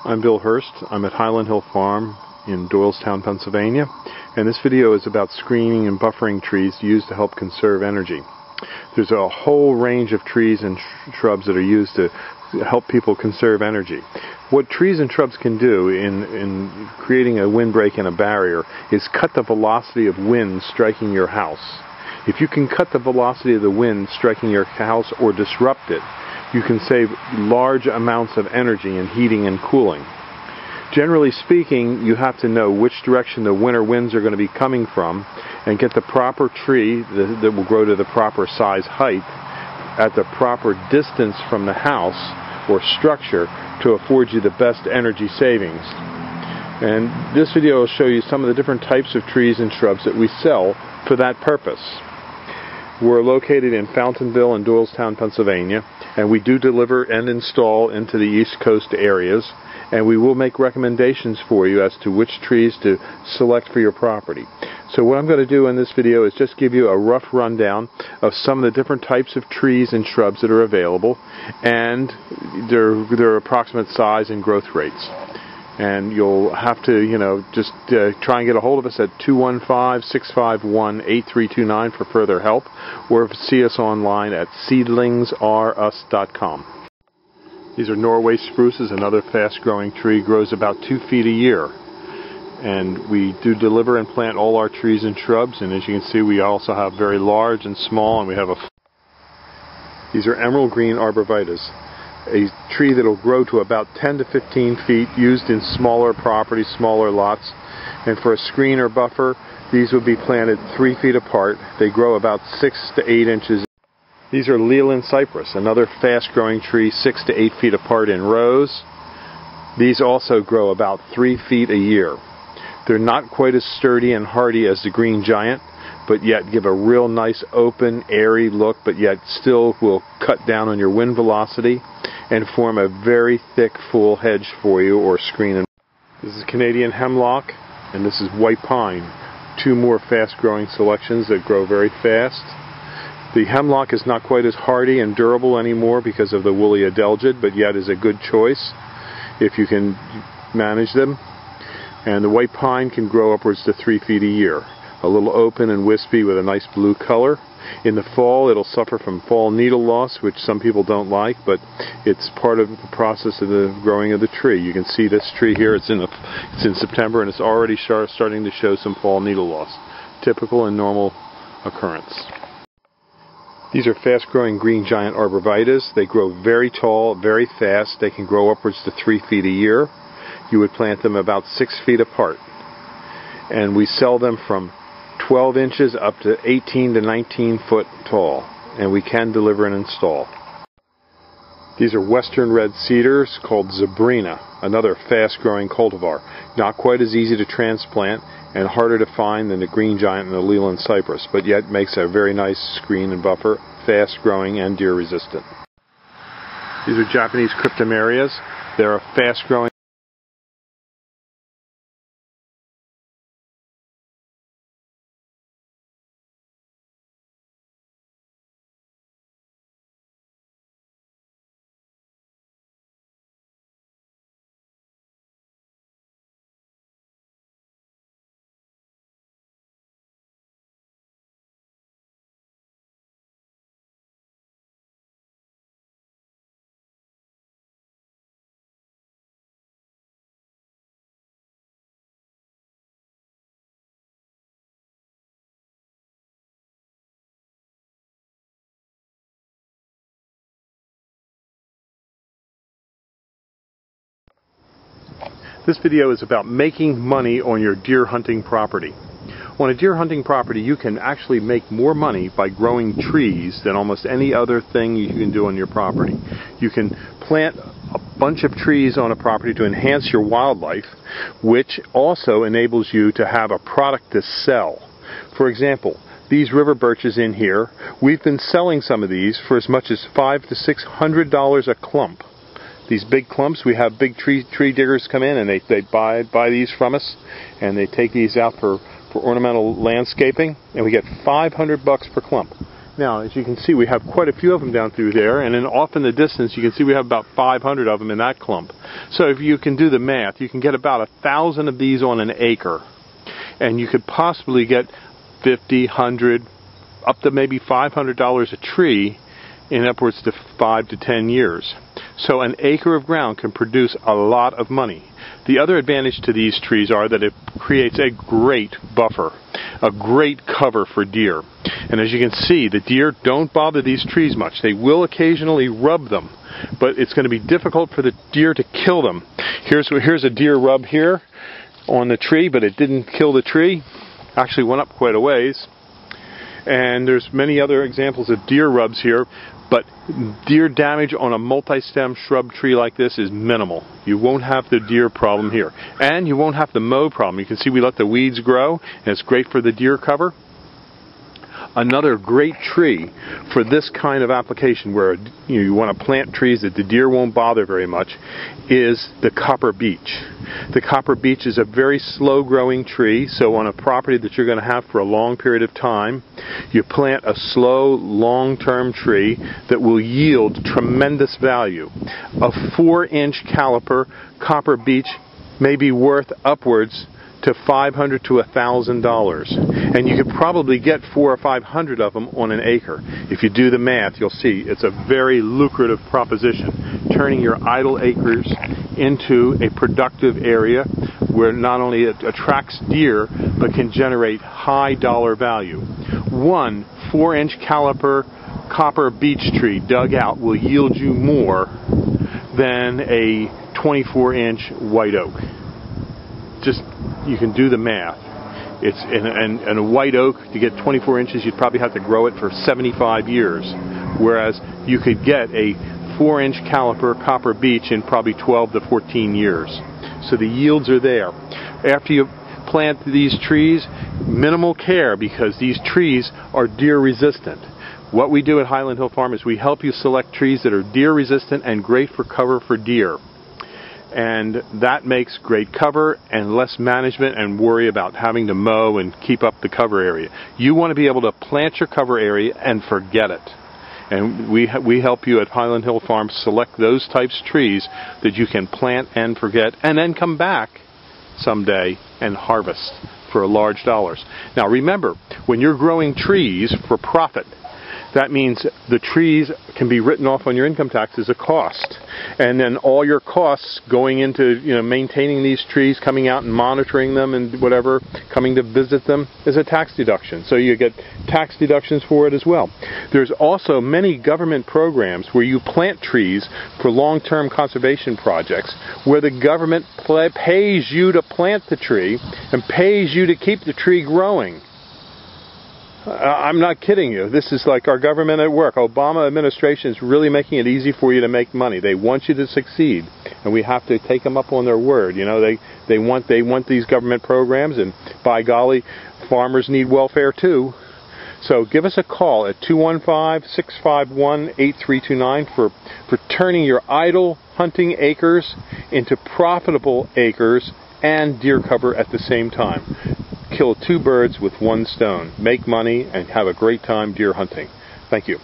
I'm Bill Hurst. I'm at Highland Hill Farm in Doylestown, Pennsylvania, and this video is about screening and buffering trees used to help conserve energy. There's a whole range of trees and shrubs that are used to help people conserve energy. What trees and shrubs can do in creating a windbreak and a barrier is cut the velocity of wind striking your house. If you can cut the velocity of the wind striking your house or disrupt it, you can save large amounts of energy in heating and cooling. Generally speaking, you have to know which direction the winter winds are going to be coming from and get the proper tree that will grow to the proper size height at the proper distance from the house or structure to afford you the best energy savings. And this video will show you some of the different types of trees and shrubs that we sell for that purpose. We're located in Fountainville and Doylestown, Pennsylvania, and we do deliver and install into the East Coast areas, and we will make recommendations for you as to which trees to select for your property. So what I'm going to do in this video is just give you a rough rundown of some of the different types of trees and shrubs that are available and their approximate size and growth rates. And you'll have to, just try and get a hold of us at 215-651-8329 for further help, or see us online at seedlingsrus.com. These are Norway spruces, another fast-growing tree, grows about 2 feet a year. And we do deliver and plant all our trees and shrubs, and as you can see, we also have very large and small, and we have These are emerald green arborvitaes, a tree that will grow to about 10 to 15 feet, used in smaller properties, smaller lots. And for a screen or buffer, these would be planted 3 feet apart. They grow about 6 to 8 inches. These are Highland cypress, another fast-growing tree, 6 to 8 feet apart in rows. These also grow about 3 feet a year. They're not quite as sturdy and hardy as the green giant, but yet give a real nice open, airy look, but yet still will cut down on your wind velocity and form a very thick, full hedge for you or screen. This is Canadian hemlock, and this is white pine. Two more fast-growing selections that grow very fast. The hemlock is not quite as hardy and durable anymore because of the woolly adelgid, but yet is a good choice if you can manage them. And the white pine can grow upwards to 3 feet a year. A little open and wispy with a nice blue color. In the fall, it'll suffer from fall needle loss, which some people don't like, but it's part of the process of the growing of the tree. You can see this tree here, it's in September, and it's already starting to show some fall needle loss. Typical and normal occurrence. These are fast-growing green giant arborvitaes. They grow very tall, very fast. They can grow upwards to 3 feet a year. You would plant them about 6 feet apart. And we sell them from 12 inches up to 18 to 19 foot tall, and we can deliver and install. These are western red cedars called Zebrina, another fast-growing cultivar. Not quite as easy to transplant and harder to find than the green giant and the Highland cypress, but yet makes a very nice screen and buffer, fast-growing and deer-resistant. These are Japanese cryptomerias. They're a fast-growing This video is about making money on your deer hunting property. On a deer hunting property, you can actually make more money by growing trees than almost any other thing you can do on your property. You can plant a bunch of trees on a property to enhance your wildlife, which also enables you to have a product to sell. For example, these river birches in here, we've been selling some of these for as much as $500 to $600 a clump. These big clumps, we have big tree diggers come in and they buy these from us, and they take these out for ornamental landscaping, and we get $500 per clump. Now, as you can see, we have quite a few of them down through there, and then off in the distance, you can see we have about 500 of them in that clump. So if you can do the math, you can get about 1,000 of these on an acre. And you could possibly get 50, 100, up to maybe $500 a tree in upwards to 5 to 10 years. So an acre of ground can produce a lot of money. The other advantage to these trees are that it creates a great buffer, a great cover for deer. And as you can see, the deer don't bother these trees much. They will occasionally rub them, but it's going to be difficult for the deer to kill them. Here's a deer rub here on the tree, but it didn't kill the tree. Actually went up quite a ways. And there's many other examples of deer rubs here, but deer damage on a multi-stem shrub tree like this is minimal. You won't have the deer problem here. And you won't have the mow problem. You can see we let the weeds grow, and it's great for the deer cover. Another great tree for this kind of application where you want to plant trees that the deer won't bother very much is the copper beech. The copper beech is a very slow growing tree, so on a property that you're going to have for a long period of time, you plant a slow, long-term tree that will yield tremendous value. A 4-inch caliper copper beech may be worth upwards to $500 to $1,000, and you could probably get 400 or 500 of them on an acre. If you do the math, you'll see it's a very lucrative proposition, turning your idle acres into a productive area where not only it attracts deer, but can generate high dollar value. One 4-inch caliper copper beech tree dug out will yield you more than a 24-inch white oak. Just, you can do the math. It's and a white oak, to get 24 inches, you'd probably have to grow it for 75 years. Whereas you could get a 4-inch caliper copper beech in probably 12 to 14 years. So the yields are there. After you plant these trees, minimal care, because these trees are deer resistant. What we do at Highland Hill Farm is we help you select trees that are deer resistant and great for cover for deer. And that makes great cover and less management and worry about having to mow and keep up the cover area. You want to be able to plant your cover area and forget it. And we help you at Highland Hill Farm select those types of trees that you can plant and forget, and then come back someday and harvest for large dollars. Now remember, when you're growing trees for profit, that means the trees can be written off on your income tax as a cost. And then all your costs going into maintaining these trees, coming out and monitoring them and whatever, coming to visit them, is a tax deduction. So you get tax deductions for it as well. There's also many government programs where you plant trees for long-term conservation projects, where the government pays you to plant the tree and pays you to keep the tree growing. I'm not kidding you. This is like our government at work. Obama administration is really making it easy for you to make money. They want you to succeed, and we have to take them up on their word. They want these government programs, and by golly, farmers need welfare too. So give us a call at 215-651-8329 for turning your idle hunting acres into profitable acres and deer cover at the same time. Kill 2 birds with 1 stone. Make money and have a great time deer hunting. Thank you.